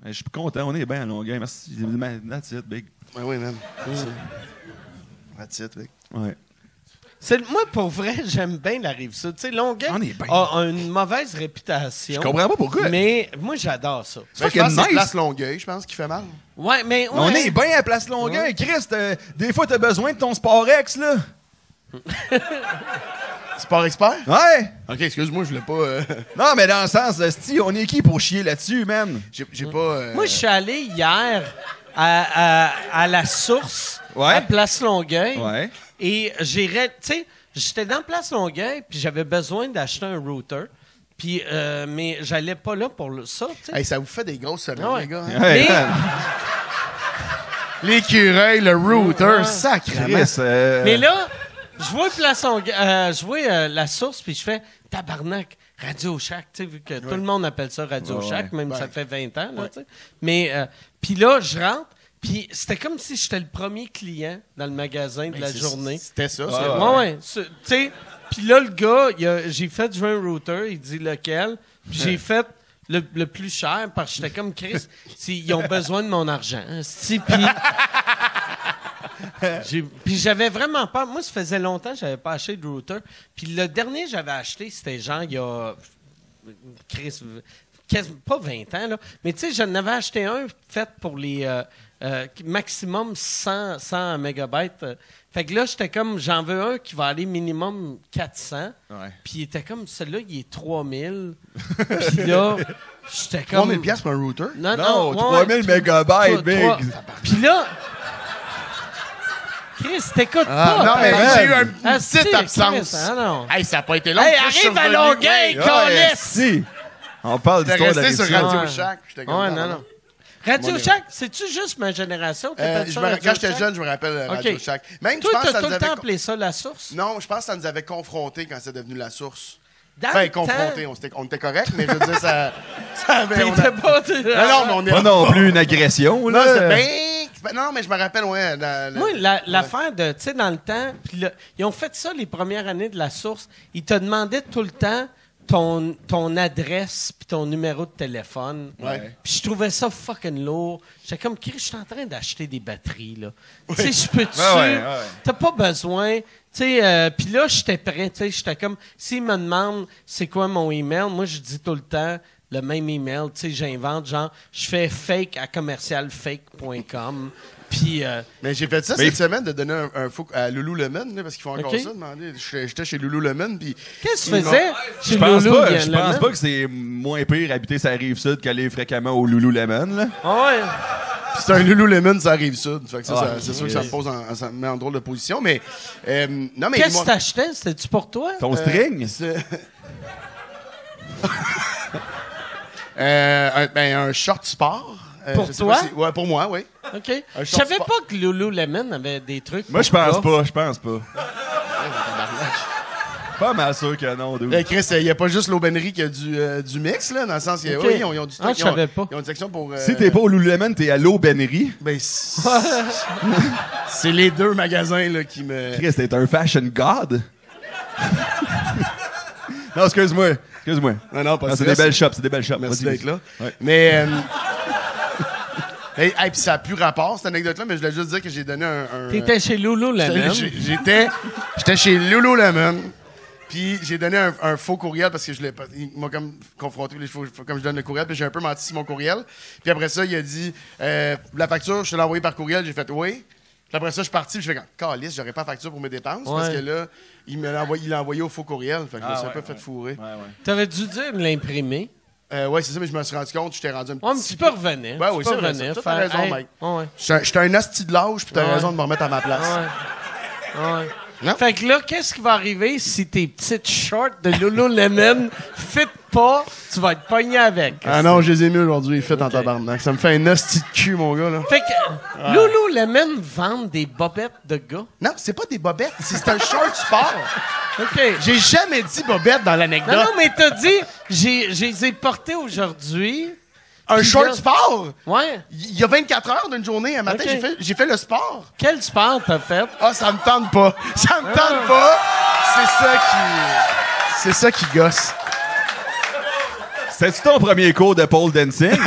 Je suis content, on est bien à Longueuil. Merci. That's it, big. Oui, man. That's it, big. Ouais. Moi, pour vrai, j'aime bien la Rive-Sud. Tu sais, Longueuil On est bien. a une mauvaise réputation. Je comprends pas pourquoi. Mais moi, j'adore ça. Je pense que c'est Place Longueuil, je pense, qui fait mal. Ouais, mais... Ouais. On est bien à Place Longueuil. Ouais. Christ, des fois, t'as besoin de ton Sport-X, là. Sport Expert? Ouais. OK, excuse-moi, je voulais pas... Non, mais dans le sens, on est qui pour chier là-dessus, man? J'ai pas... Moi, je suis allé hier à la Source, à Place Longueuil. Ouais. Et tu sais, j'étais dans Place Longueuil, puis j'avais besoin d'acheter un router. Puis, mais j'allais pas là pour ça, tu sais. Hey, ça vous fait des grosses semaines, les gars. Hein? Ouais, l'écureuil, le router, sacrément. Mais là, je vois Place Longueuil, je vois la Source, puis je fais tabarnak, Radio Shack, tu sais, vu que tout le monde appelle ça Radio Shack, même ça fait 20 ans, là, tu sais. Mais, puis là, je rentre. Puis c'était comme si j'étais le premier client dans le magasin de la journée. C'était ça. Ouais. Tu sais, puis là, le gars, j'ai fait jouer un router, il dit lequel. Puis j'ai fait le plus cher parce que j'étais comme Chris, ils ont besoin de mon argent. Puis j'avais vraiment peur. Moi, ça faisait longtemps que j'avais pas acheté de router. Puis le dernier que j'avais acheté, c'était genre il y a... Chris... Pas 20 ans, là. Mais tu sais, j'en avais acheté un fait pour les maximum 100 mégabytes. Fait que là, j'étais comme, j'en veux un qui va aller minimum 400. Ouais. Puis il était comme, celui-là, il est 3000. Puis là, j'étais comme... 3000 piastres pour un router? Non, 3000 mégabytes, big. Puis là... Chris, t'écoutes pas. Non, mais j'ai eu une petite absence. Hey, ça n'a pas été long. Hey, arrive à Longueuil, si. On parle d'histoire de la sur Radio Shack. Non. Radio Shack, c'est-tu juste ma génération? Quand j'étais jeune, je me rappelle Radio Shack. Même, toi, t'as tout le temps appelé ça La Source? Non, je pense que ça nous avait confrontés quand c'est devenu La Source. Confrontés, on était corrects, mais je veux dire, ça avait... T'étais pas... Pas non plus une agression, là. Non, mais je me rappelle, ouais. Moi, l'affaire de, tu sais, dans le temps, ils ont fait ça les premières années de La Source. Ils te demandaient tout le temps ton adresse puis ton numéro de téléphone. Ouais. Puis je trouvais ça fucking lourd. J'étais comme, Chris, je suis en train d'acheter des batteries, là. Tu sais, je peux-tu... T'as pas besoin... Tu sais, puis là, j'étais prêt. Tu sais, j'étais comme... S'ils me demandent c'est quoi mon email, moi, je dis tout le temps le même email. Tu sais, j'invente, genre, je fais fake à commercialfake.com. Puis... Mais j'ai fait ça cette semaine, de donner un faux à Lululemon, là, parce qu'ils font encore ça, demander. J'étais chez Lululemon, puis... Qu'est-ce que tu faisais chez Lululemon? Je pense pas que c'est moins pire habiter sa Rive-Sud qu'aller fréquemment au Lululemon, là. Ouais. C'est un Lululemon, ça Rive-Sud. Fait que c'est sûr que ça me met en drôle de position, mais... non, mais qu'est-ce que t'achetais? C'était-tu pour toi? Ton string? Un short sport. Pour toi? Ouais, pour moi, oui. OK. Je savais pas que Lululemon avait des trucs. Moi, je pense pas. Pas mal sûr que non. Chris, il n'y a pas juste l'aubainerie qui a du mix, là, dans le sens qu'ils ils ont du truc. Je savais pas. Ils ont une section pour... Si t'es pas au Lululemon, t'es à l'aubainerie. Ben, c'est les deux magasins là, qui me... Chris, t'es un fashion god? Non, excuse-moi. Non, pas c'est des belles shops, Merci d'être là. Ouais. Mais... puis ça n'a plus rapport, cette anecdote-là, mais je voulais juste dire que j'ai donné un... T'étais chez Lululemon? J'étais chez Lululemon, puis j'ai donné un faux courriel parce que il m'a comme confronté, comme je donne le courriel, puis j'ai un peu menti sur mon courriel. Puis après ça, il a dit, la facture, je te l'ai envoyée par courriel, j'ai fait oui. Puis après ça, je suis parti, puis je fais calice, j'aurais pas de facture pour mes dépenses, parce que là, il l'a envoyé au faux courriel, fait que je me suis un peu fait fourrer. T'aurais dû dire de l'imprimer. Oui, c'est ça, mais je me suis rendu compte, j'étais rendu un petit peu... Mais tu peux revenir. Ouais, oui, c'est vrai. T'as raison, Mike. J'étais un hostie de l'âge, puis t'as raison de me remettre à ma place. Non? Fait que là, qu'est-ce qui va arriver si tes petites shorts de Lululemon fit pas? Tu vas être pogné avec. Ah non, je les ai mis aujourd'hui, fit en tabarnak. Ça me fait un hostie de cul, mon gars, là. Fait que Lululemon vendent des bobettes de gars? Non, c'est pas des bobettes, c'est un short sport. OK. J'ai jamais dit bobette dans l'anecdote. Non, mais t'as dit, je les ai portés aujourd'hui. Un short sport? Ouais. Il y a 24 heures d'une journée, un matin, j'ai fait le sport. Quel sport t'as fait? Ah, ça me tente pas. Ça me tente pas. C'est ça qui gosse. C'était-tu ton premier cours de pole dancing?